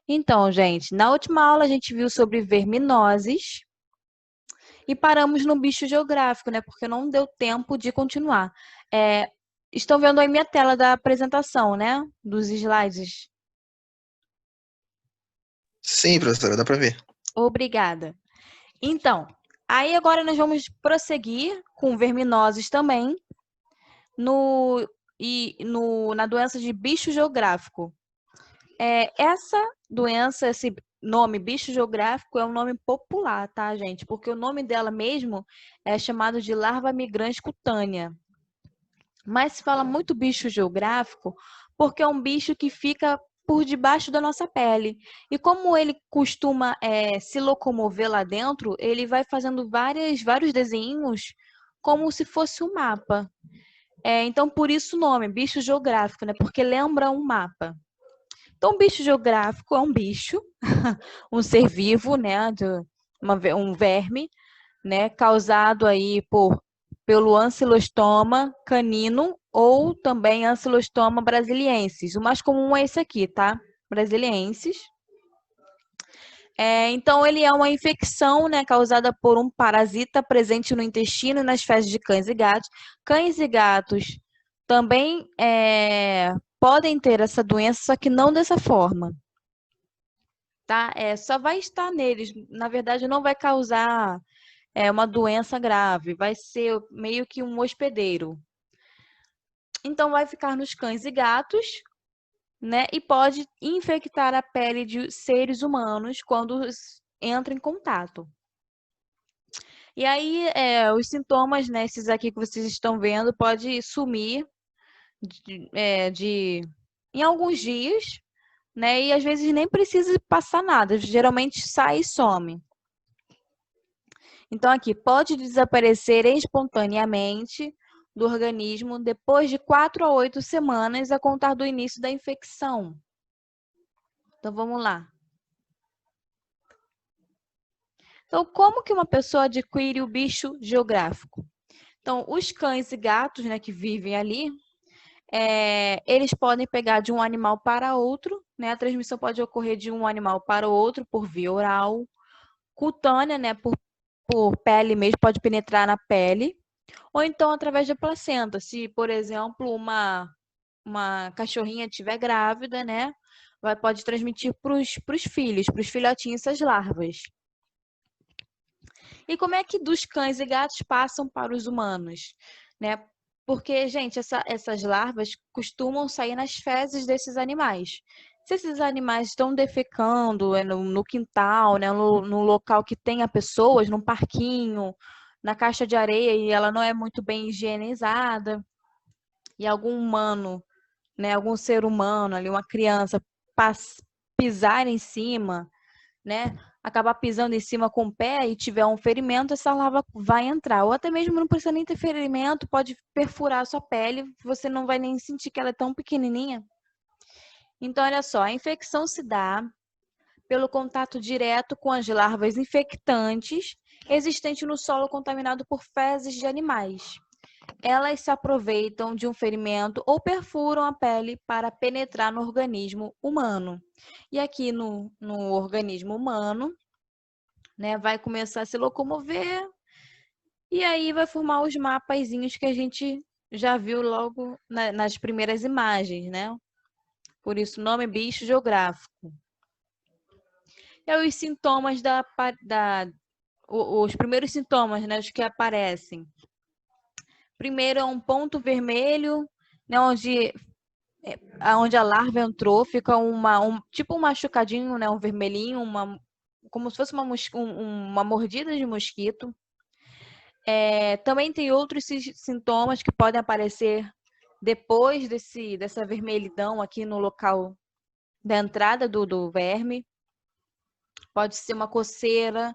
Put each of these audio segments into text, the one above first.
Então, gente, na última aula a gente viu sobre verminoses e paramos no bicho geográfico, né? Porque não deu tempo de continuar. É, estão vendo aí minha tela da apresentação, né? Dos slides. Sim, professora, dá para ver. Obrigada. Então, aí agora nós vamos prosseguir com verminoses também na doença de bicho geográfico. Essa doença, esse nome bicho geográfico é um nome popular, tá, gente? Porque o nome dela mesmo é chamado de larva migrante cutânea. Mas se fala muito bicho geográfico porque é um bicho que fica por debaixo da nossa pele. E como ele costuma se locomover lá dentro, ele vai fazendo vários desenhos como se fosse um mapa. Então, por isso o nome, bicho geográfico, né? Porque lembra um mapa. Então, bicho geográfico é um bicho, um ser vivo, né, um verme, né, causado aí pelo Ancylostoma canino ou também Ancylostoma brasiliensis. O mais comum é esse aqui, tá? Brasiliensis. Então, ele é uma infecção, né, causada por um parasita presente no intestino e nas fezes de cães e gatos. Cães e gatos também podem ter essa doença, só que não dessa forma. Tá? Só vai estar neles. Na verdade, não vai causar uma doença grave. Vai ser meio que um hospedeiro. Então, vai ficar nos cães e gatos, né? E pode infectar a pele de seres humanos quando entra em contato. E aí, os sintomas, né, esses aqui que vocês estão vendo, pode sumir em alguns dias, né? E às vezes nem precisa passar nada. Geralmente sai e some. Então, aqui, pode desaparecer espontaneamente do organismo depois de 4 a 8 semanas a contar do início da infecção. Então, vamos lá. Então, como que uma pessoa adquire o bicho geográfico? Então, os cães e gatos, né, que vivem ali, eles podem pegar de um animal para outro, né? A transmissão pode ocorrer de um animal para outro por via oral, cutânea, né, por pele mesmo, pode penetrar na pele, ou então através da placenta. Se, por exemplo, uma cachorrinha estiver grávida, né, pode transmitir para os filhos, para os filhotinhos, essas larvas. E como é que dos cães e gatos passam para os humanos, né? Porque, gente, essas larvas costumam sair nas fezes desses animais. Se esses animais estão defecando no quintal, né, no local que tenha pessoas, num parquinho, na caixa de areia e ela não é muito bem higienizada, e algum humano, né, algum ser humano ali, uma criança, pisar em cima, né, acabar pisando em cima com o pé e tiver um ferimento, essa larva vai entrar. Ou até mesmo não precisa nem ter ferimento, pode perfurar a sua pele, você não vai nem sentir que ela é tão pequenininha. Então, olha só, a infecção se dá pelo contato direto com as larvas infectantes existentes no solo contaminado por fezes de animais. Elas se aproveitam de um ferimento ou perfuram a pele para penetrar no organismo humano. E aqui no organismo humano, né, vai começar a se locomover e aí vai formar os mapazinhos que a gente já viu logo nas primeiras imagens, né? Por isso, o nome bicho geográfico. E os sintomas os primeiros sintomas, né, os que aparecem. Primeiro é um ponto vermelho, né, onde a larva entrou, fica tipo um machucadinho, né, um vermelhinho, como se fosse uma mordida de mosquito. Também tem outros sintomas que podem aparecer depois dessa vermelhidão aqui no local da entrada do verme. Pode ser uma coceira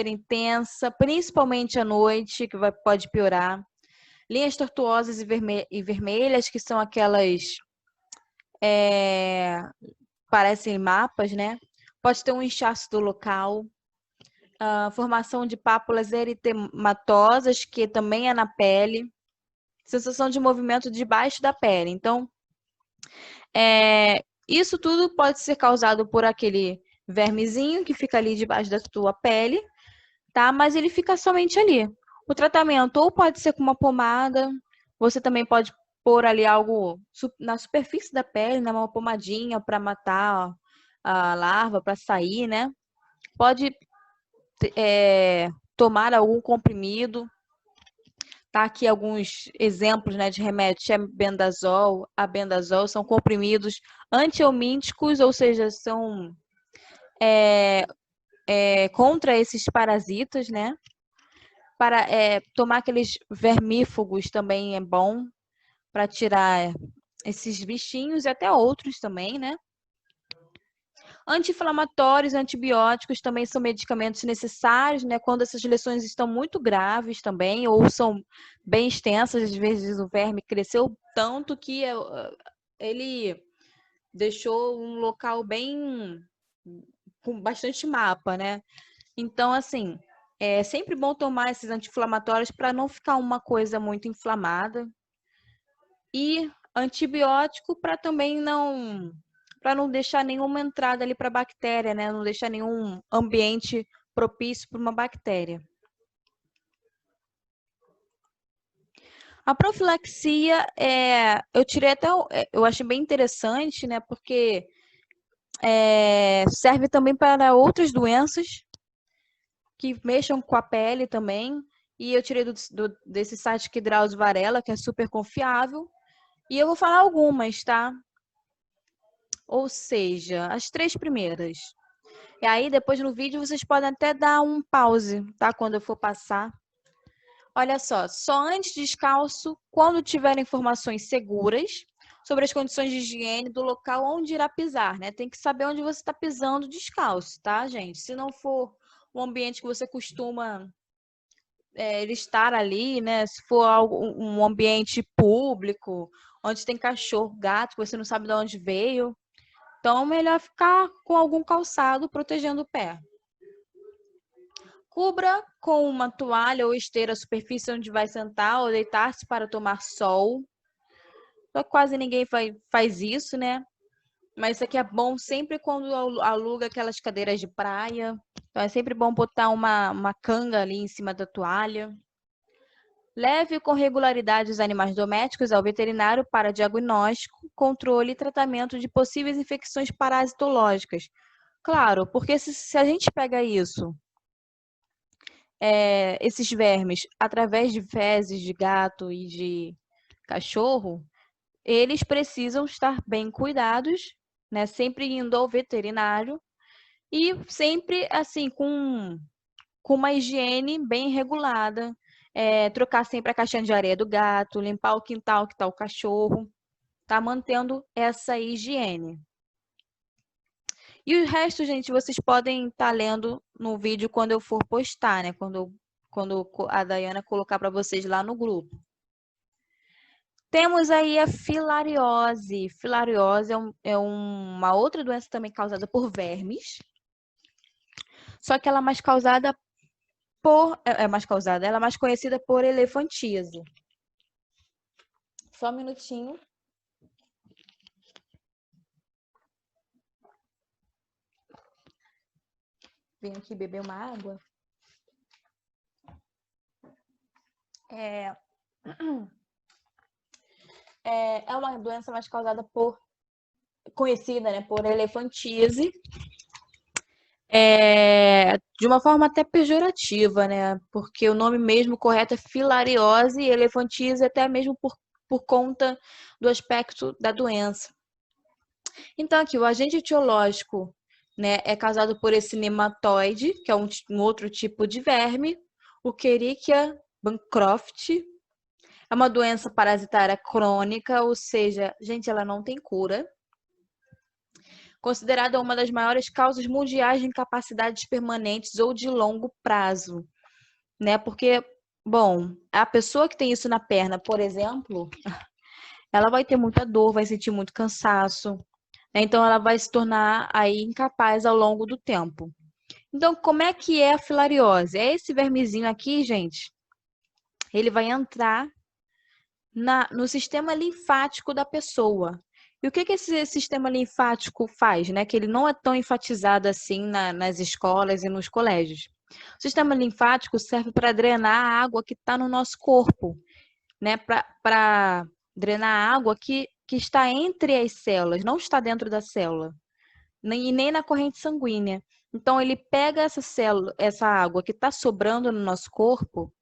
intensa, principalmente à noite, que pode piorar. Linhas tortuosas e vermelhas, que são aquelas parecem mapas, né? Pode ter um inchaço do local, a formação de pápulas eritematosas, que também é na pele, sensação de movimento debaixo da pele. Então, isso tudo pode ser causado por aquele vermezinho que fica ali debaixo da tua pele, tá? Mas ele fica somente ali. O tratamento ou pode ser com uma pomada, você também pode pôr ali algo na superfície da pele, né? Uma pomadinha para matar a larva, para sair, né? Pode tomar algum comprimido. Tá aqui alguns exemplos, né, de remédios, albendazol, são comprimidos antihelmínticos, ou seja, são contra esses parasitas, né? Para tomar aqueles vermífugos também é bom para tirar esses bichinhos e até outros também, né? Anti-inflamatórios, antibióticos também são medicamentos necessários, né? Quando essas lesões estão muito graves também, ou são bem extensas, às vezes o verme cresceu tanto que ele deixou um local bem com bastante mapa, né? Então, assim, é sempre bom tomar esses anti-inflamatórios para não ficar uma coisa muito inflamada. E antibiótico para também não deixar nenhuma entrada ali para bactéria, né? Não deixar nenhum ambiente propício para uma bactéria. A profilaxia, eu tirei até, eu achei bem interessante, né? Porque serve também para outras doenças que mexam com a pele também. E eu tirei desse site aqui, Drauzio Varela, que é super confiável. E eu vou falar algumas, tá? Ou seja, as 3 primeiras. E aí, depois no vídeo, vocês podem até dar um pause, tá? Quando eu for passar. Olha só antes descalço, quando tiver informações seguras sobre as condições de higiene do local onde irá pisar, né? Tem que saber onde você está pisando descalço, tá, gente? Se não for um ambiente que você costuma estar ali, né? Se for um ambiente público, onde tem cachorro, gato, que você não sabe de onde veio, então, melhor ficar com algum calçado protegendo o pé. Cubra com uma toalha ou esteira a superfície onde vai sentar ou deitar-se para tomar sol. Só que quase ninguém faz isso, né? Mas isso aqui é bom sempre quando aluga aquelas cadeiras de praia. Então, é sempre bom botar uma canga ali em cima da toalha. Leve com regularidade os animais domésticos ao veterinário para diagnóstico, controle e tratamento de possíveis infecções parasitológicas. Claro, porque se a gente pega isso, esses vermes, através de fezes de gato e de cachorro, eles precisam estar bem cuidados, né? Sempre indo ao veterinário e sempre assim com uma higiene bem regulada. Trocar sempre a caixinha de areia do gato, limpar o quintal que está o cachorro, tá mantendo essa higiene. E o resto, gente, vocês podem estar lendo no vídeo quando eu for postar, né? Quando a Dayana colocar para vocês lá no grupo. Temos aí a filariose. Filariose é uma outra doença também causada por vermes. Só que ela é mais causada ela é mais conhecida por elefantíase. Só um minutinho. Vim aqui beber uma água. É uma doença mais causada conhecida, né, por elefantíase. De uma forma até pejorativa, né? Porque o nome mesmo correto é filariose e elefantíase até mesmo por conta do aspecto da doença. Então, aqui, o agente etiológico, né, é causado por esse nematóide, que é um outro tipo de verme, o Escherichia bancroft. É uma doença parasitária crônica, ou seja, gente, ela não tem cura. Considerada uma das maiores causas mundiais de incapacidades permanentes ou de longo prazo, né? Porque, bom, a pessoa que tem isso na perna, por exemplo, ela vai ter muita dor, vai sentir muito cansaço, né? Então ela vai se tornar aí incapaz ao longo do tempo. Então, como é que é a filariose? É esse vermezinho aqui, gente, ele vai entrar no sistema linfático da pessoa. E o que que esse sistema linfático faz, né? Que ele não é tão enfatizado assim nas escolas e nos colégios. O sistema linfático serve para drenar a água que está no nosso corpo, né? Para drenar a água que está entre as células, não está dentro da célula, nem na corrente sanguínea. Então, ele pega essa célula, essa água que está sobrando no nosso corpo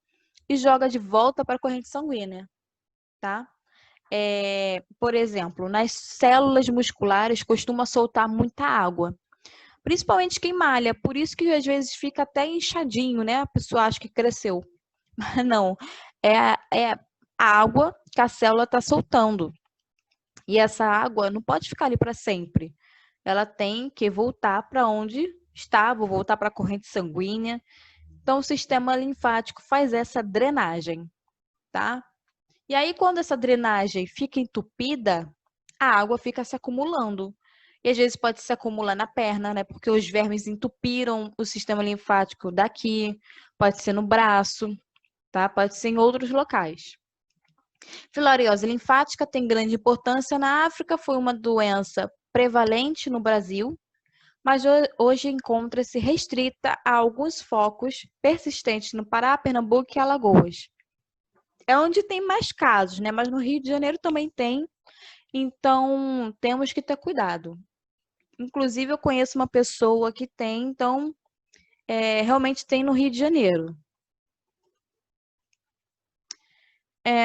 e joga de volta para a corrente sanguínea, tá? Por exemplo, nas células musculares costuma soltar muita água, principalmente quem malha, por isso que às vezes fica até inchadinho, né? A pessoa acha que cresceu. Mas não, é a água que a célula está soltando. E essa água não pode ficar ali para sempre. Ela tem que voltar para onde estava, voltar para a corrente sanguínea. Então, o sistema linfático faz essa drenagem, tá? E aí, quando essa drenagem fica entupida, a água fica se acumulando. E às vezes pode se acumular na perna, né? Porque os vermes entupiram o sistema linfático daqui, pode ser no braço, tá? Pode ser em outros locais. Filariose linfática tem grande importância na África, foi uma doença prevalente no Brasil, mas hoje encontra-se restrita a alguns focos persistentes no Pará, Pernambuco e Alagoas. É onde tem mais casos, né? Mas no Rio de Janeiro também tem, então temos que ter cuidado. Inclusive, eu conheço uma pessoa que tem, então realmente tem no Rio de Janeiro.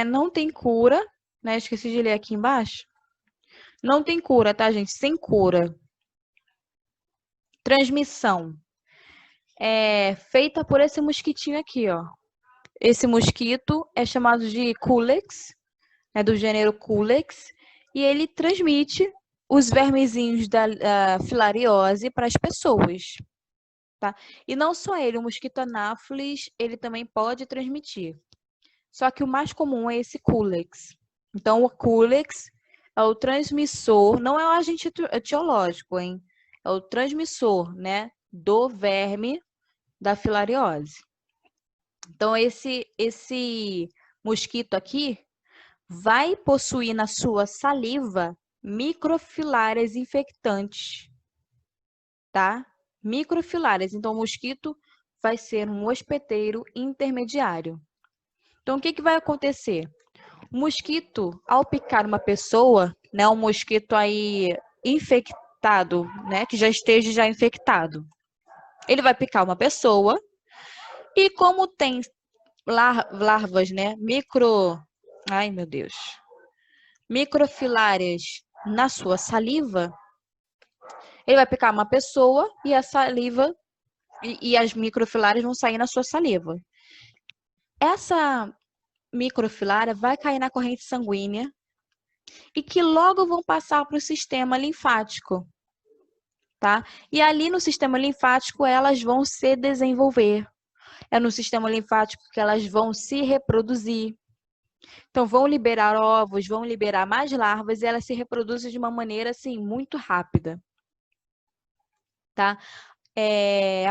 Não tem cura, né? Esqueci de ler aqui embaixo. Não tem cura, tá, gente? Sem cura. Transmissão. É feita por esse mosquitinho aqui, ó. Esse mosquito é chamado de Culex, é do gênero Culex, e ele transmite os vermezinhos da filariose para as pessoas, tá? E não só ele, o mosquito Anopheles, ele também pode transmitir. Só que o mais comum é esse Culex. Então, o Culex é o transmissor, não é o agente etiológico, hein? É o transmissor, né, do verme da filariose. Então, esse mosquito aqui vai possuir na sua saliva microfilárias infectantes, tá? Microfilárias. Então, o mosquito vai ser um hospedeiro intermediário. Então, o que que vai acontecer? O mosquito, ao picar uma pessoa, né, um mosquito aí infectado, né, que já esteja já infectado, ele vai picar uma pessoa e como tem larvas, né, ai meu Deus, microfilárias na sua saliva, ele vai picar uma pessoa e a saliva e as microfilárias vão sair na sua saliva. Essa microfilária vai cair na corrente sanguínea e que logo vão passar para o sistema linfático, tá? E ali no sistema linfático elas vão se desenvolver. É no sistema linfático que elas vão se reproduzir. Então vão liberar ovos, vão liberar mais larvas e elas se reproduzem de uma maneira assim muito rápida, tá?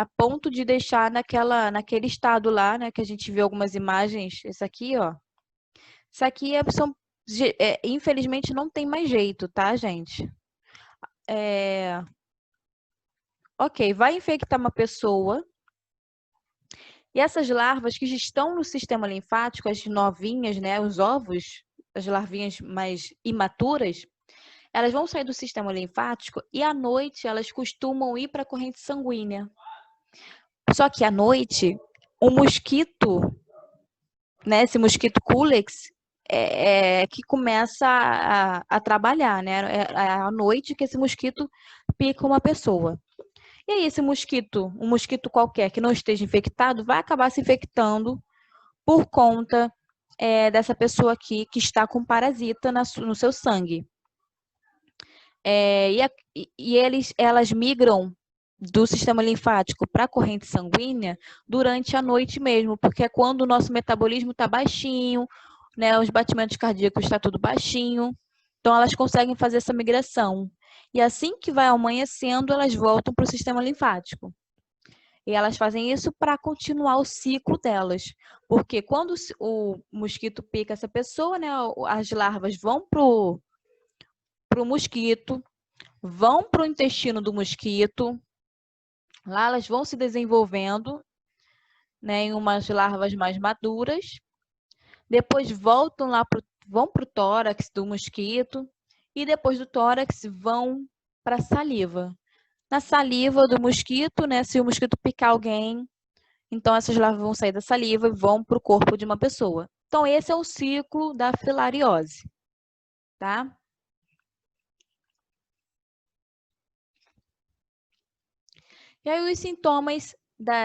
A ponto de deixar naquele estado lá, né, que a gente viu algumas imagens, esse aqui, ó. Isso aqui infelizmente não tem mais jeito, tá, gente? Ok, vai infectar uma pessoa e essas larvas que já estão no sistema linfático, as novinhas, né, os ovos, as larvinhas mais imaturas, elas vão sair do sistema linfático e à noite elas costumam ir para a corrente sanguínea. Só que à noite, o mosquito, né, esse mosquito Culex, que começa a trabalhar, né? É à noite que esse mosquito pica uma pessoa. E aí esse mosquito, um mosquito qualquer que não esteja infectado, vai acabar se infectando por conta dessa pessoa aqui que está com parasita no seu sangue. Elas migram do sistema linfático para a corrente sanguínea durante a noite mesmo, porque é quando o nosso metabolismo está baixinho, né, os batimentos cardíacos está tudo baixinho, então elas conseguem fazer essa migração. E assim que vai amanhecendo, elas voltam para o sistema linfático. E elas fazem isso para continuar o ciclo delas. Porque quando o mosquito pica essa pessoa, né, as larvas vão para o mosquito, vão para o intestino do mosquito, lá elas vão se desenvolvendo, né, em umas larvas mais maduras, depois voltam lá vão para o tórax do mosquito e depois do tórax vão para a saliva. Na saliva do mosquito, né, se o mosquito picar alguém, então essas larvas vão sair da saliva e vão para o corpo de uma pessoa. Então esse é o ciclo da filariose, tá? E aí os sintomas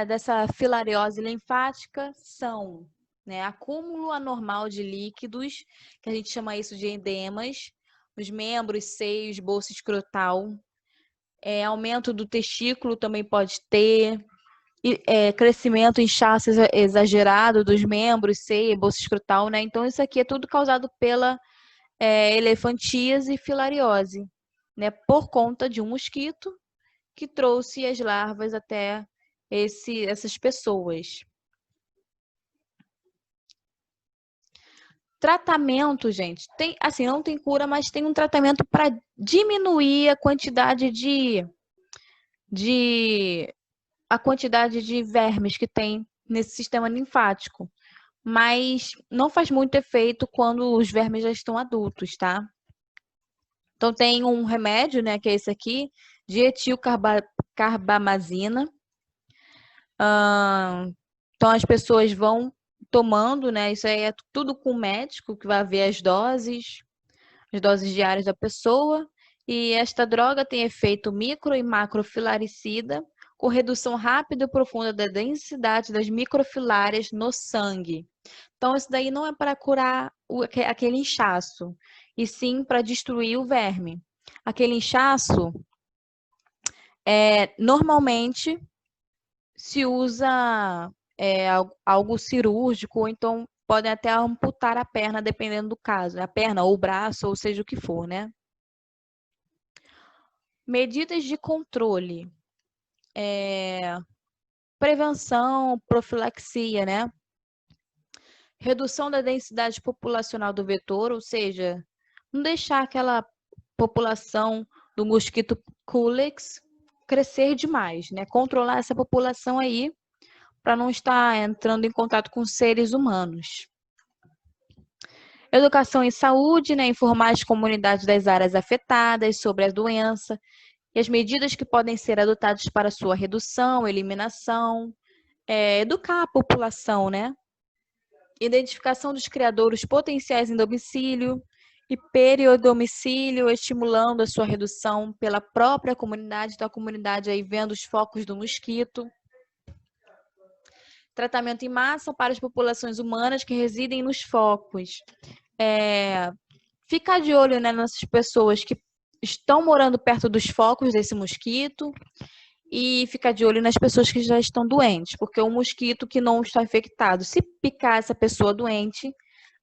dessa filariose linfática são, né, acúmulo anormal de líquidos, que a gente chama isso de edemas, os membros, seios, bolsa escrotal, aumento do testículo também pode ter, crescimento, inchaço exagerado dos membros, seio, bolsa escrotal, né? Então isso aqui é tudo causado pela elefantíase e filariose, né, por conta de um mosquito que trouxe as larvas até essas pessoas. Tratamento, gente, tem, assim, não tem cura, mas tem um tratamento para diminuir a quantidade a quantidade de vermes que tem nesse sistema linfático. Mas não faz muito efeito quando os vermes já estão adultos, tá? Então tem um remédio, né, que é esse aqui, dietilcarbamazina. Então as pessoas vão tomando, né? Isso aí é tudo com o médico que vai ver as doses diárias da pessoa. E esta droga tem efeito micro e macrofilaricida, com redução rápida e profunda da densidade das microfilárias no sangue. Então isso daí não é para curar aquele inchaço, e sim para destruir o verme. Aquele inchaço normalmente se usa algo cirúrgico, ou então podem até amputar a perna, dependendo do caso. A perna ou o braço, ou seja o que for, né? Medidas de controle. Prevenção, profilaxia, né? Redução da densidade populacional do vetor, ou seja, não deixar aquela população do mosquito Culex crescer demais, né? Controlar essa população aí para não estar entrando em contato com seres humanos. Educação em saúde, né? Informar as comunidades das áreas afetadas sobre a doença e as medidas que podem ser adotadas para sua redução, eliminação, educar a população, né? Identificação dos criadouros potenciais em domicílio e periodomicílio, estimulando a sua redução pela própria comunidade, então a comunidade aí vendo os focos do mosquito. Tratamento em massa para as populações humanas que residem nos focos. Ficar de olho, né, nessas pessoas que estão morando perto dos focos desse mosquito e ficar de olho nas pessoas que já estão doentes, porque o mosquito que não está infectado, se picar essa pessoa doente,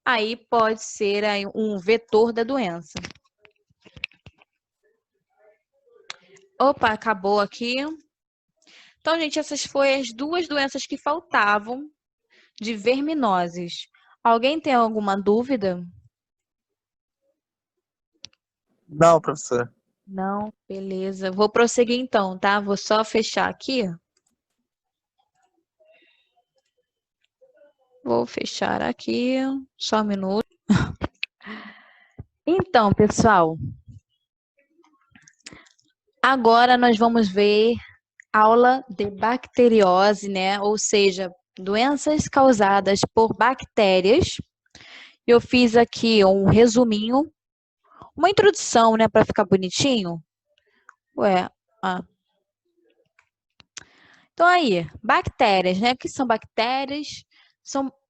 aí pode ser aí um vetor da doença. Opa, acabou aqui. Então, gente, essas foram as duas doenças que faltavam de verminoses. Alguém tem alguma dúvida? Não, professora. Não, beleza. Vou prosseguir então, tá? Vou só fechar aqui. Vou fechar aqui, só um minuto. Então, pessoal, agora nós vamos ver aula de bacteriose, né? Ou seja, doenças causadas por bactérias. Eu fiz aqui um resuminho, uma introdução, né, para ficar bonitinho. Então aí, bactérias, né? O que são bactérias?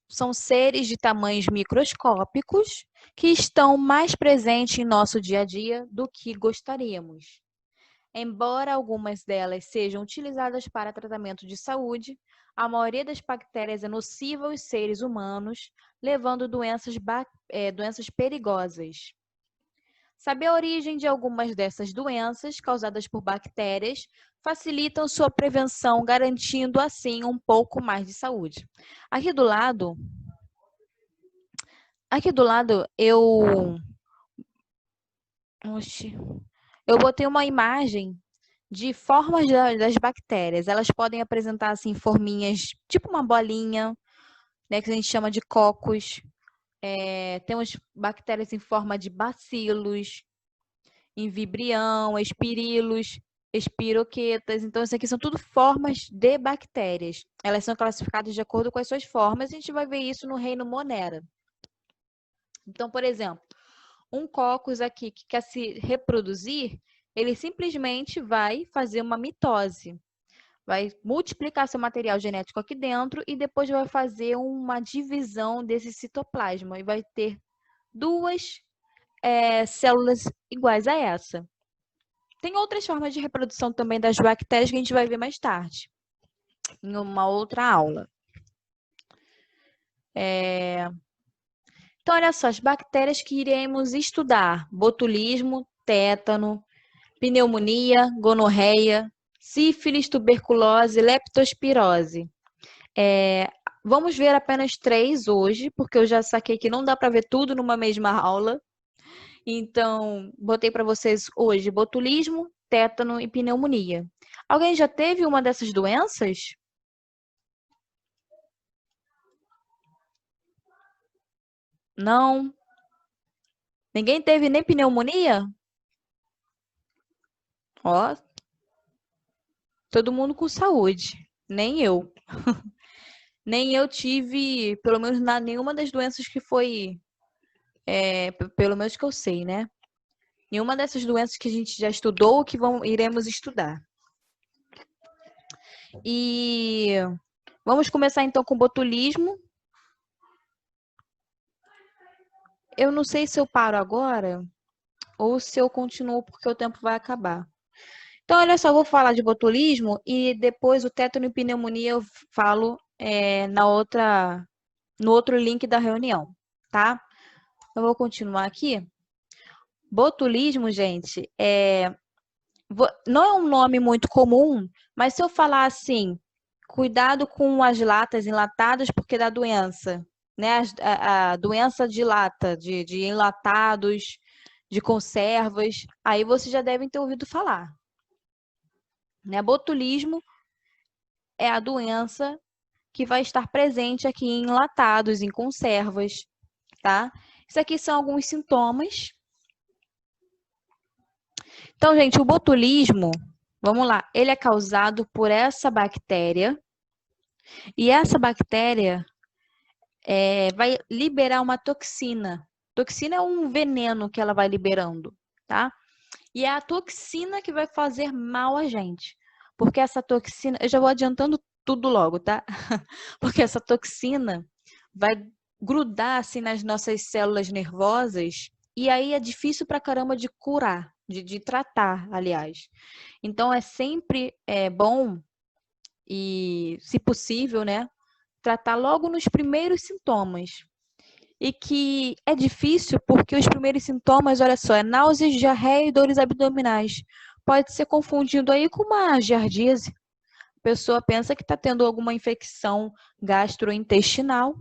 São seres de tamanhos microscópicos que estão mais presentes em nosso dia a dia do que gostaríamos. Embora algumas delas sejam utilizadas para tratamento de saúde, a maioria das bactérias é nociva aos seres humanos, levando doenças perigosas. Saber a origem de algumas dessas doenças causadas por bactérias facilitam sua prevenção, garantindo assim um pouco mais de saúde. Aqui do lado eu Oxi. Eu botei uma imagem de formas das bactérias. Elas podem apresentar assim forminhas, tipo uma bolinha, né, que a gente chama de cocos. Temos bactérias em forma de bacilos, em vibrião, espirilos, espiroquetas. Então, isso aqui são tudo formas de bactérias. Elas são classificadas de acordo com as suas formas. A gente vai ver isso no reino Monera. Então, por exemplo, um cocos aqui que quer se reproduzir, ele simplesmente vai fazer uma mitose. Vai multiplicar seu material genético aqui dentro e depois vai fazer uma divisão desse citoplasma e vai ter duas células iguais a essa. Tem outras formas de reprodução também das bactérias que a gente vai ver mais tarde, em uma outra aula. Então, olha só, as bactérias que iremos estudar: botulismo, tétano, pneumonia, gonorreia, sífilis, tuberculose, leptospirose. Vamos ver apenas 3 hoje, porque eu já saquei que não dá para ver tudo numa mesma aula. Então, botei para vocês hoje botulismo, tétano e pneumonia. Alguém já teve uma dessas doenças? Não? Ninguém teve nem pneumonia? Ó, todo mundo com saúde. Nem eu. Nem eu tive, pelo menos nenhuma das doenças que foi, pelo menos que eu sei, né? Nenhuma dessas doenças que a gente já estudou ou que iremos estudar. E vamos começar então com o botulismo. Eu não sei se eu paro agora ou se eu continuo porque o tempo vai acabar. Então, olha só, eu vou falar de botulismo e depois o tétano e pneumonia eu falo no outro link da reunião, tá? Eu vou continuar aqui. Botulismo, gente, não é um nome muito comum, mas se eu falar assim, cuidado com as latas enlatadas porque dá doença, né? A doença de lata, de enlatados, de conservas, aí vocês já devem ter ouvido falar, né? Botulismo é a doença que vai estar presente aqui em enlatados, em conservas, tá? Isso aqui são alguns sintomas. Então, gente, o botulismo, vamos lá, ele é causado por essa bactéria e essa bactéria vai liberar uma toxina. Toxina é um veneno que ela vai liberando, tá? E é a toxina que vai fazer mal a gente. Porque essa toxina, eu já vou adiantando tudo logo, tá? Porque essa toxina vai grudar assim nas nossas células nervosas e aí é difícil pra caramba de curar, de tratar, aliás. Então é sempre bom e, se possível, né, tratar logo nos primeiros sintomas. E que é difícil porque os primeiros sintomas, olha só, é náuseas, diarreia e dores abdominais. Pode ser confundido aí com uma giardíase. A pessoa pensa que está tendo alguma infecção gastrointestinal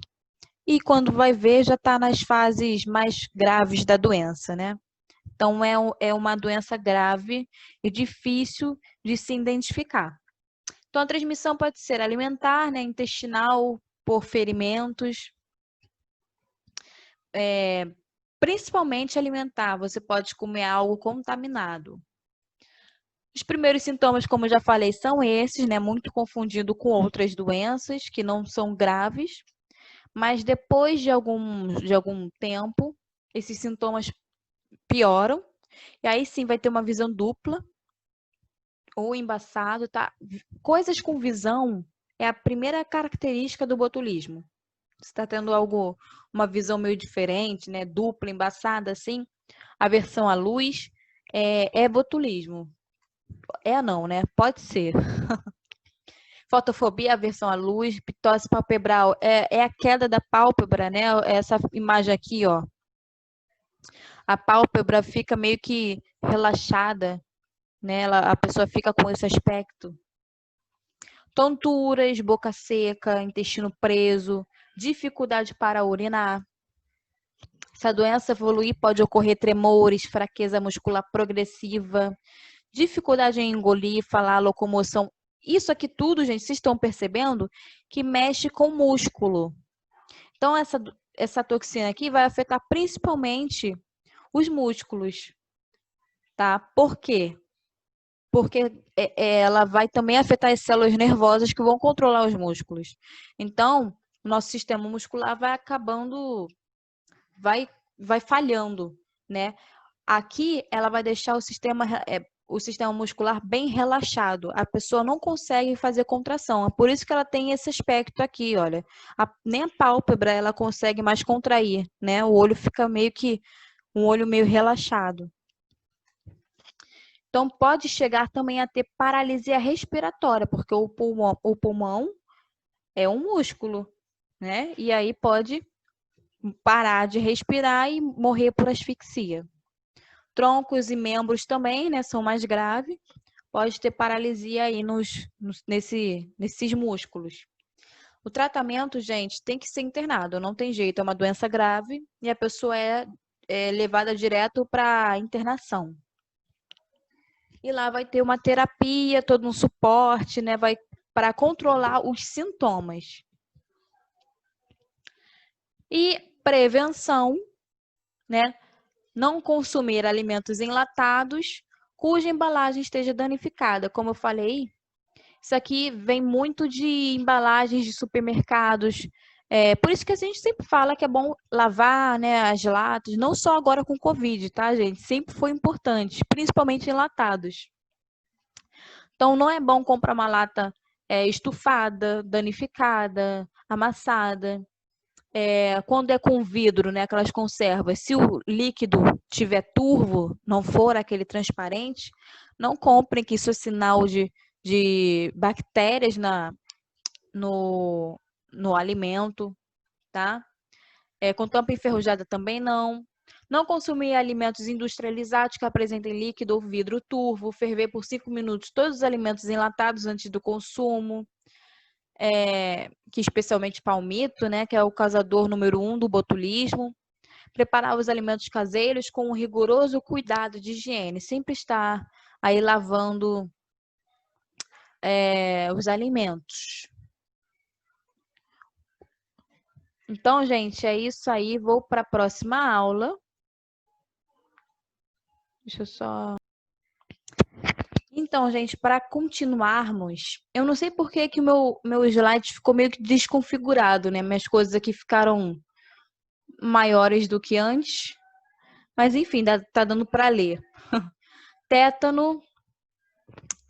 e quando vai ver já está nas fases mais graves da doença, né? Então é uma doença grave e difícil de se identificar. Então a transmissão pode ser alimentar, né, intestinal, por ferimentos, principalmente alimentar. Você pode comer algo contaminado. Os primeiros sintomas, como eu já falei, são esses, né? Muito confundido com outras doenças que não são graves, mas depois de algum tempo, esses sintomas pioram, e aí sim vai ter uma visão dupla ou embaçado, tá? Coisas com visão é a primeira característica do botulismo. Se está tendo uma visão meio diferente, né? Dupla, embaçada, assim, aversão à luz, é botulismo. Não, né? Pode ser. Fotofobia, aversão à luz, ptose palpebral, é a queda da pálpebra, né? Essa imagem aqui, ó. A pálpebra fica meio que relaxada, né? A pessoa fica com esse aspecto. Tonturas, boca seca, intestino preso, dificuldade para urinar. Se a doença evoluir, pode ocorrer tremores, fraqueza muscular progressiva, dificuldade em engolir, falar, locomoção. Isso aqui tudo, gente, vocês estão percebendo que mexe com o músculo. Então, essa toxina aqui vai afetar principalmente os músculos, tá? Por quê? Porque ela vai também afetar as células nervosas que vão controlar os músculos. Então, o nosso sistema muscular vai acabando, vai falhando, né? Aqui, ela vai deixar o sistema muscular bem relaxado. A pessoa não consegue fazer contração. É por isso que ela tem esse aspecto aqui, olha. Nem a pálpebra ela consegue mais contrair, né? O olho fica meio que um olho meio relaxado. Então, pode chegar também a ter paralisia respiratória, porque o pulmão é um músculo, né? E aí pode parar de respirar e morrer por asfixia. Troncos e membros também, né, são mais graves. Pode ter paralisia aí nesses músculos. O tratamento, gente, tem que ser internado, não tem jeito, é uma doença grave e a pessoa é levada direto para internação. E lá vai ter uma terapia, todo um suporte, né, para controlar os sintomas. E prevenção, né? Não consumir alimentos enlatados cuja embalagem esteja danificada. Como eu falei, isso aqui vem muito de embalagens de supermercados. Por isso que a gente sempre fala que é bom lavar, né, as latas, não só agora com Covid, tá, gente? Sempre foi importante, principalmente enlatados. Então, não é bom comprar uma lata estufada, danificada, amassada. Quando é com vidro, né, aquelas conservas, se o líquido tiver turvo, não for aquele transparente, não comprem, que isso é sinal de bactérias no alimento, tá? Com tampa enferrujada também não. Não consumir alimentos industrializados que apresentem líquido ou vidro turvo, ferver por 5 minutos todos os alimentos enlatados antes do consumo. Que especialmente palmito, né, que é o causador número 1 do botulismo. Preparar os alimentos caseiros com um rigoroso cuidado de higiene, sempre estar aí lavando os alimentos. Então, gente, é isso aí. Vou para a próxima aula. Deixa eu só... Então, gente, para continuarmos, eu não sei por que o meu slide ficou meio que desconfigurado, né? Minhas coisas aqui ficaram maiores do que antes. Mas, enfim, tá dando para ler. Tétano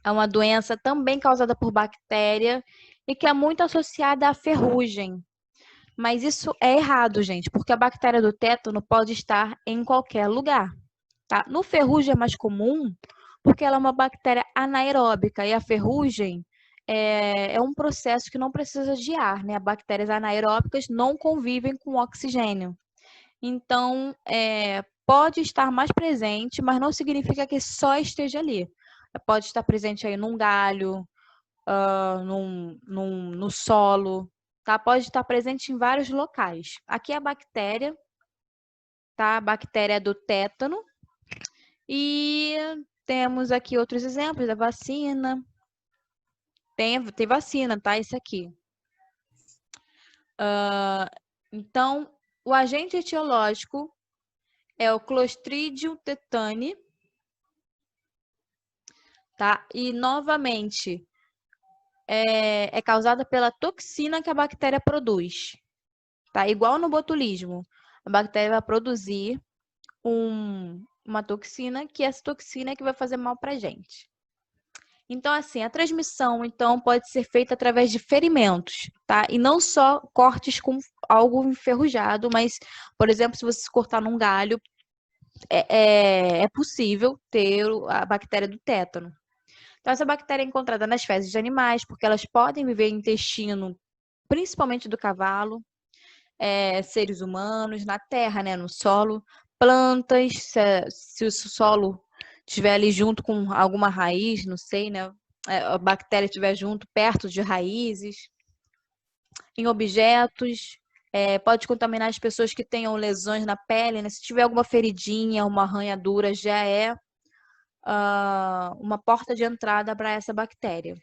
é uma doença também causada por bactéria e que é muito associada à ferrugem. Mas isso é errado, gente, porque a bactéria do tétano pode estar em qualquer lugar, tá? No ferrugem é mais comum porque ela é uma bactéria anaeróbica e a ferrugem é um processo que não precisa de ar, né? Bactérias anaeróbicas não convivem com oxigênio. Então, pode estar mais presente, mas não significa que só esteja ali. Pode estar presente aí num galho, no solo, tá? Pode estar presente em vários locais. Aqui é a bactéria, tá? A bactéria do tétano. E temos aqui outros exemplos da vacina. Tem vacina, tá? Isso aqui. Então, o agente etiológico é o Clostridium tetani, tá? E, novamente, é causada pela toxina que a bactéria produz, tá? Igual no botulismo. A bactéria vai produzir uma toxina, que essa toxina é que vai fazer mal pra gente. Então, assim, a transmissão, então, pode ser feita através de ferimentos, tá? E não só cortes com algo enferrujado, mas, por exemplo, se você cortar num galho, é possível ter a bactéria do tétano. Então, essa bactéria é encontrada nas fezes de animais, porque elas podem viver em intestino, principalmente do cavalo, seres humanos, na terra, né, no solo, plantas, se o solo estiver ali junto com alguma raiz, não sei, né, a bactéria estiver junto, perto de raízes, em objetos, Pode contaminar as pessoas que tenham lesões na pele, né? Se tiver alguma feridinha, uma arranhadura, já é uma porta de entrada para essa bactéria.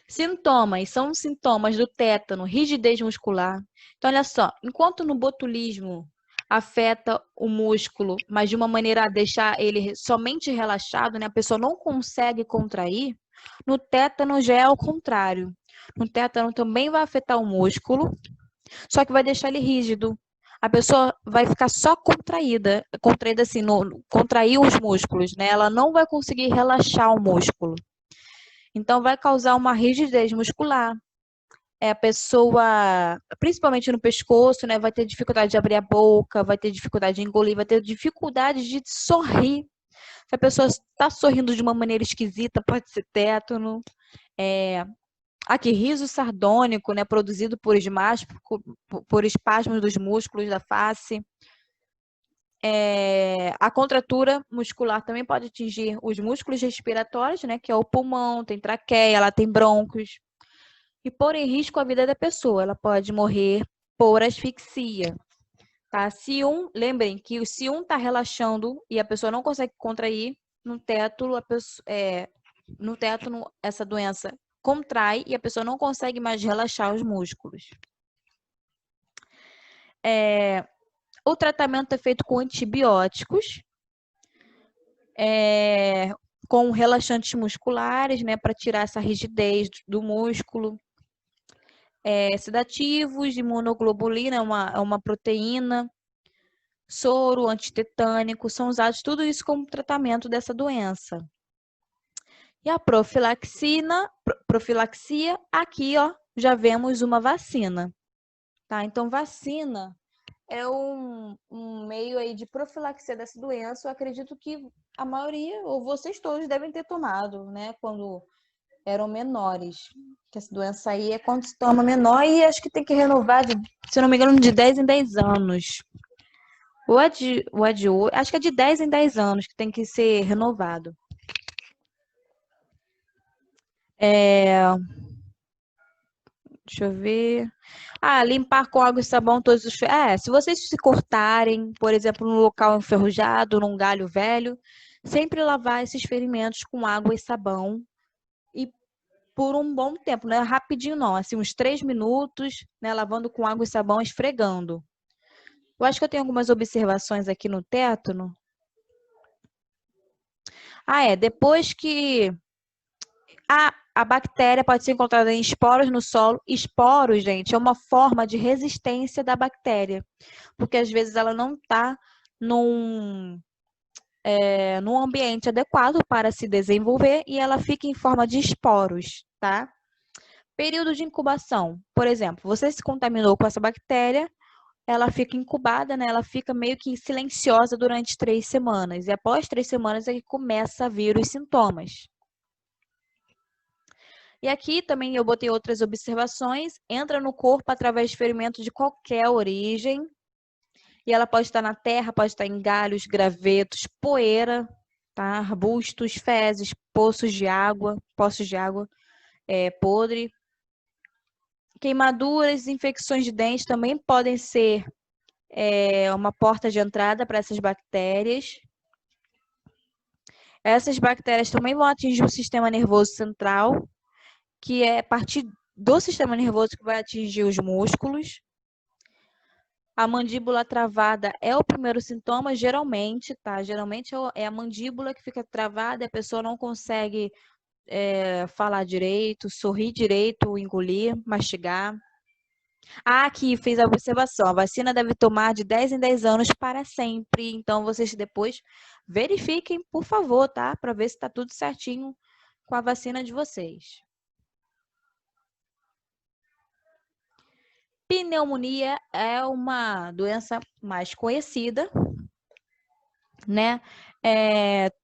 Sintomas, são sintomas do tétano, rigidez muscular. Então, olha só, enquanto no botulismo afeta o músculo, mas de uma maneira a deixar ele somente relaxado, né? A pessoa não consegue contrair, no tétano já é ao contrário. No tétano também vai afetar o músculo, só que vai deixar ele rígido. A pessoa vai ficar só contraída assim, contrair os músculos, né? Ela não vai conseguir relaxar o músculo. Então, vai causar uma rigidez muscular. A pessoa, principalmente no pescoço, né? Vai ter dificuldade de abrir a boca, vai ter dificuldade de engolir, vai ter dificuldade de sorrir. Se a pessoa está sorrindo de uma maneira esquisita, pode ser tétano. Aqui, riso sardônico, né? Produzido por espasmos dos músculos da face. A contratura muscular também pode atingir os músculos respiratórios, né? Que é o pulmão, tem traqueia, ela tem brônquios. E pôr em risco a vida da pessoa. Ela pode morrer por asfixia. Tá? Lembrem que se um está relaxando e a pessoa não consegue contrair, no tétano, essa doença contrai e a pessoa não consegue mais relaxar os músculos. O tratamento é feito com antibióticos, com relaxantes musculares, né, para tirar essa rigidez do músculo. Sedativos, imunoglobulina, é uma proteína, soro antitetânico, são usados tudo isso como tratamento dessa doença. E a profilaxia, aqui, ó, já vemos uma vacina. Tá? Então, vacina é um meio aí de profilaxia dessa doença. Eu acredito que a maioria, ou vocês todos, devem ter tomado, né? Quando eram menores. Que essa doença aí é quando se toma menor e acho que tem que renovar, se não me engano, de 10 em 10 anos. Acho que é de 10 em 10 anos que tem que ser renovado. Deixa eu ver. Limpar com água e sabão todos os... se vocês se cortarem, por exemplo, num local enferrujado, num galho velho, sempre lavar esses ferimentos com água e sabão e por um bom tempo, não é rapidinho não, assim, uns 3 minutos, né, lavando com água e sabão, esfregando. Eu acho que eu tenho algumas observações aqui no tétano. Depois que... A bactéria pode ser encontrada em esporos no solo. Esporos, gente, é uma forma de resistência da bactéria, porque às vezes ela não está num ambiente adequado para se desenvolver e ela fica em forma de esporos, tá? Período de incubação. Por exemplo, você se contaminou com essa bactéria, ela fica incubada, né? Ela fica meio que silenciosa durante 3 semanas. E após 3 semanas é que começa a vir os sintomas. E aqui também eu botei outras observações. Entra no corpo através de ferimentos de qualquer origem. E ela pode estar na terra, pode estar em galhos, gravetos, poeira, tá? Arbustos, fezes, poços de água podre. Queimaduras, infecções de dentes também podem ser uma porta de entrada para essas bactérias. Essas bactérias também vão atingir o sistema nervoso central, que é a partir do sistema nervoso que vai atingir os músculos. A mandíbula travada é o primeiro sintoma, geralmente, tá? Geralmente é a mandíbula que fica travada e a pessoa não consegue falar direito, sorrir direito, engolir, mastigar. Aqui fez a observação, a vacina deve tomar de 10 em 10 anos para sempre. Então, vocês depois verifiquem, por favor, tá? Para ver se está tudo certinho com a vacina de vocês. Pneumonia é uma doença mais conhecida, né?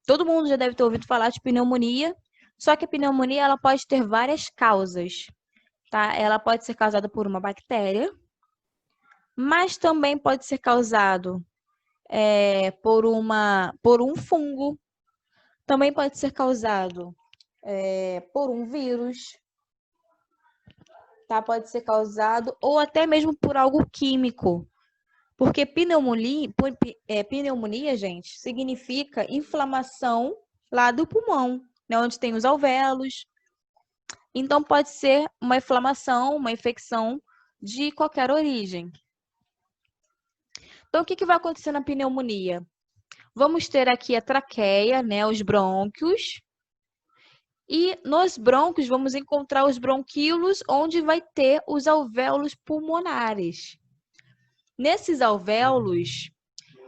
Todo mundo já deve ter ouvido falar de pneumonia, só que a pneumonia ela pode ter várias causas, tá? Ela pode ser causada por uma bactéria, mas também pode ser causado por um fungo, também pode ser causado por um vírus. tá? Pode ser causado ou até mesmo por algo químico. Porque pneumonia, gente, significa inflamação lá do pulmão, né, onde tem os alvéolos. Então, pode ser uma inflamação, uma infecção de qualquer origem. Então, o que vai acontecer na pneumonia? Vamos ter aqui a traqueia, né, os brônquios. E nos brônquios, vamos encontrar os bronquíolos, onde vai ter os alvéolos pulmonares. Nesses alvéolos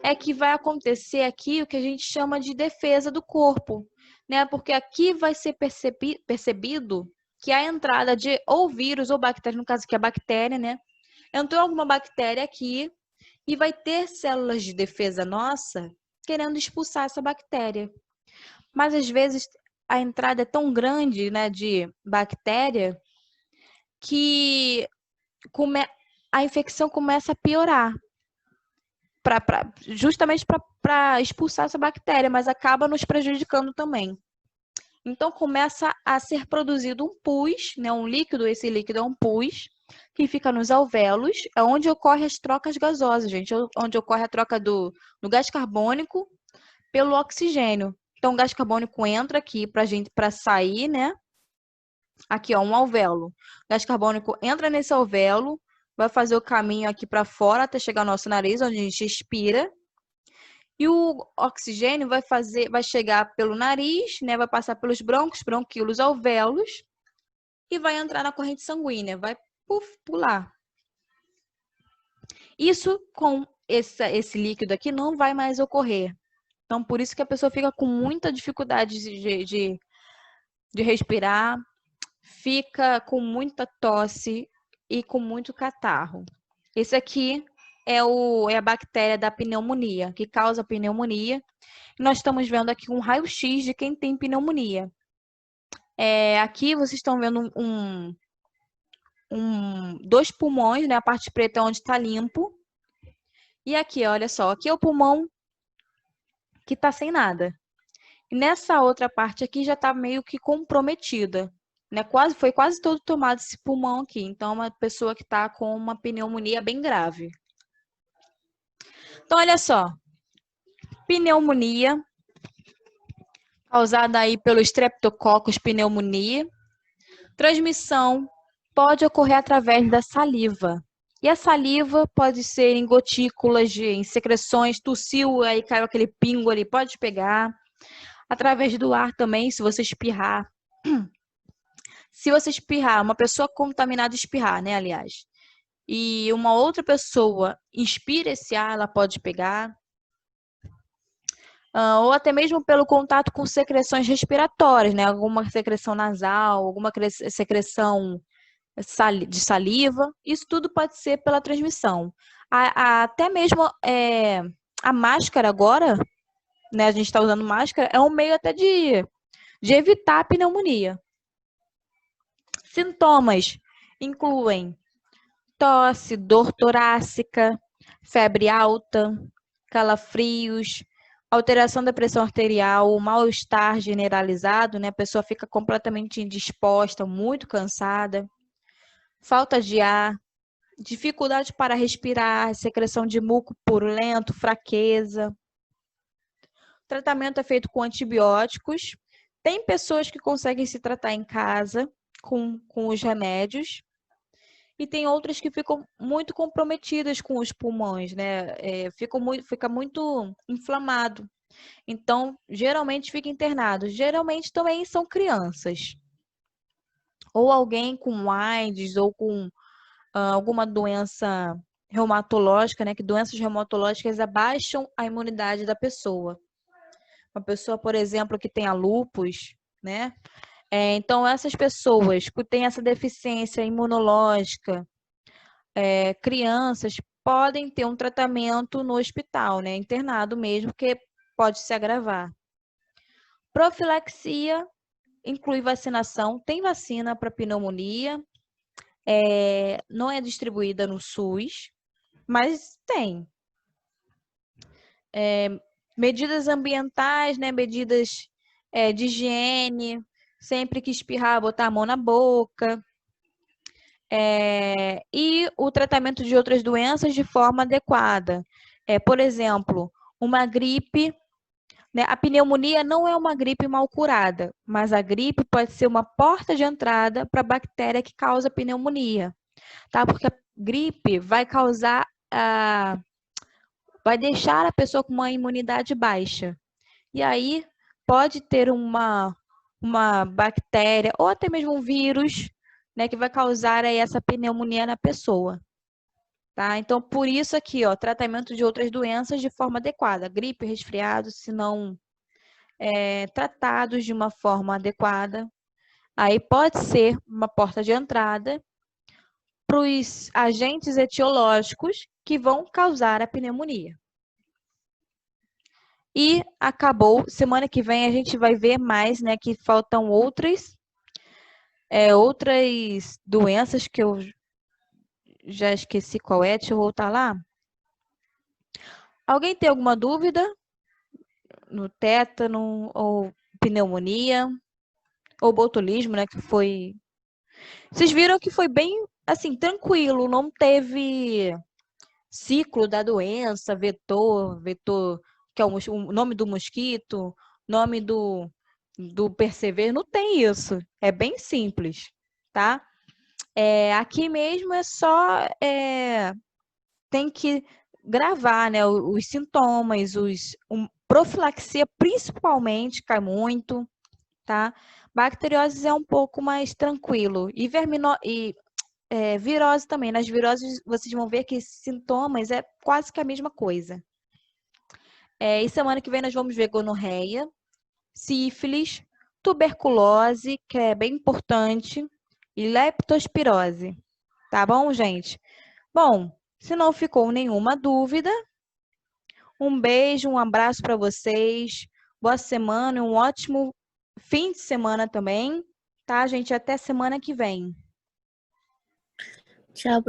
é que vai acontecer aqui o que a gente chama de defesa do corpo, né? Porque aqui vai ser percebido que a entrada de ou vírus ou bactéria, no caso aqui a bactéria, né? Entrou alguma bactéria aqui e vai ter células de defesa nossa querendo expulsar essa bactéria. Mas às vezes a entrada é tão grande, né, de bactéria que a infecção começa a piorar. Justamente para expulsar essa bactéria, mas acaba nos prejudicando também. Então, começa a ser produzido um pus, né, um líquido, esse líquido é um pus, que fica nos alvéolos, é onde ocorrem as trocas gasosas, gente, onde ocorre a troca do gás carbônico pelo oxigênio. Então, o gás carbônico entra aqui para sair, né? Aqui, ó, um alvéolo. O gás carbônico entra nesse alvéolo, vai fazer o caminho aqui para fora até chegar ao nosso nariz, onde a gente expira. E o oxigênio vai chegar pelo nariz, né? Vai passar pelos brônquios, bronquíolos, alvéolos e vai entrar na corrente sanguínea, vai pular. Isso com esse líquido aqui não vai mais ocorrer. Então, por isso que a pessoa fica com muita dificuldade de respirar, fica com muita tosse e com muito catarro. Esse aqui é a bactéria da pneumonia, que causa pneumonia. Nós estamos vendo aqui um raio-x de quem tem pneumonia. Aqui vocês estão vendo dois pulmões, né? A parte preta é onde está limpo. E aqui, olha só, aqui é o pulmão que está sem nada. E nessa outra parte aqui já está meio que comprometida, né? Foi quase todo tomado esse pulmão aqui. Então, é uma pessoa que está com uma pneumonia bem grave. Então, olha só, pneumonia causada aí pelo Streptococcus pneumoniae. Transmissão pode ocorrer através da saliva. E a saliva pode ser em gotículas, em secreções, tossiu, aí caiu aquele pingo ali, pode pegar. Através do ar também, se você espirrar. Se você espirrar, uma pessoa contaminada espirrar, né, aliás, e uma outra pessoa inspira esse ar, ela pode pegar. Ou até mesmo pelo contato com secreções respiratórias, né? Alguma secreção nasal, alguma secreção de saliva. Isso tudo pode ser pela transmissão. Até mesmo a máscara agora, né? A gente está usando máscara, é um meio até de evitar a pneumonia. Sintomas incluem tosse, dor torácica, febre alta, calafrios, alteração da pressão arterial, mal-estar generalizado, né? A pessoa fica completamente indisposta, muito cansada, falta de ar, dificuldade para respirar, secreção de muco purulento, fraqueza. O tratamento é feito com antibióticos. Tem pessoas que conseguem se tratar em casa com os remédios. E tem outras que ficam muito comprometidas com os pulmões, né? Fica muito inflamado. Então, geralmente fica internado. Geralmente também são crianças. Ou alguém com AIDS ou com alguma doença reumatológica, né? Que doenças reumatológicas abaixam a imunidade da pessoa. Uma pessoa, por exemplo, que tenha lúpus, né? Então, essas pessoas que têm essa deficiência imunológica, crianças, podem ter um tratamento no hospital, né? Internado mesmo, que pode se agravar. Profilaxia inclui vacinação. Tem vacina para pneumonia. Não é distribuída no SUS, mas tem. Medidas ambientais, né? Medidas de higiene. Sempre que espirrar, botar a mão na boca. E o tratamento de outras doenças de forma adequada. Por exemplo, uma gripe, né? A pneumonia não é uma gripe mal curada, mas a gripe pode ser uma porta de entrada para a bactéria que causa pneumonia, tá? Porque a gripe vai causar, vai deixar a pessoa com uma imunidade baixa. E aí pode ter uma bactéria ou até mesmo um vírus, né, que vai causar aí essa pneumonia na pessoa. Tá? Então, por isso aqui, ó, tratamento de outras doenças de forma adequada. Gripe, resfriado, se não tratados de uma forma adequada, aí pode ser uma porta de entrada para os agentes etiológicos que vão causar a pneumonia. E acabou. Semana que vem a gente vai ver mais, né, que faltam outras doenças que eu já esqueci qual é. Deixa eu voltar lá. Alguém tem alguma dúvida no tétano ou pneumonia ou botulismo, né, que foi... Vocês viram que foi bem, assim, tranquilo, não teve ciclo da doença, vetor, que é o nome do mosquito, nome do percevejo, não tem isso. É bem simples, tá? Aqui mesmo é só tem que gravar, né, os sintomas, profilaxia principalmente cai muito, tá? Bacteriose é um pouco mais tranquilo e virose também. Nas viroses vocês vão ver que sintomas é quase que a mesma coisa. E semana que vem nós vamos ver gonorreia, sífilis, tuberculose, que é bem importante, e leptospirose. Tá bom, gente? Bom, se não ficou nenhuma dúvida, um beijo, um abraço para vocês. Boa semana, um ótimo fim de semana também, tá, gente? Até semana que vem. Tchau.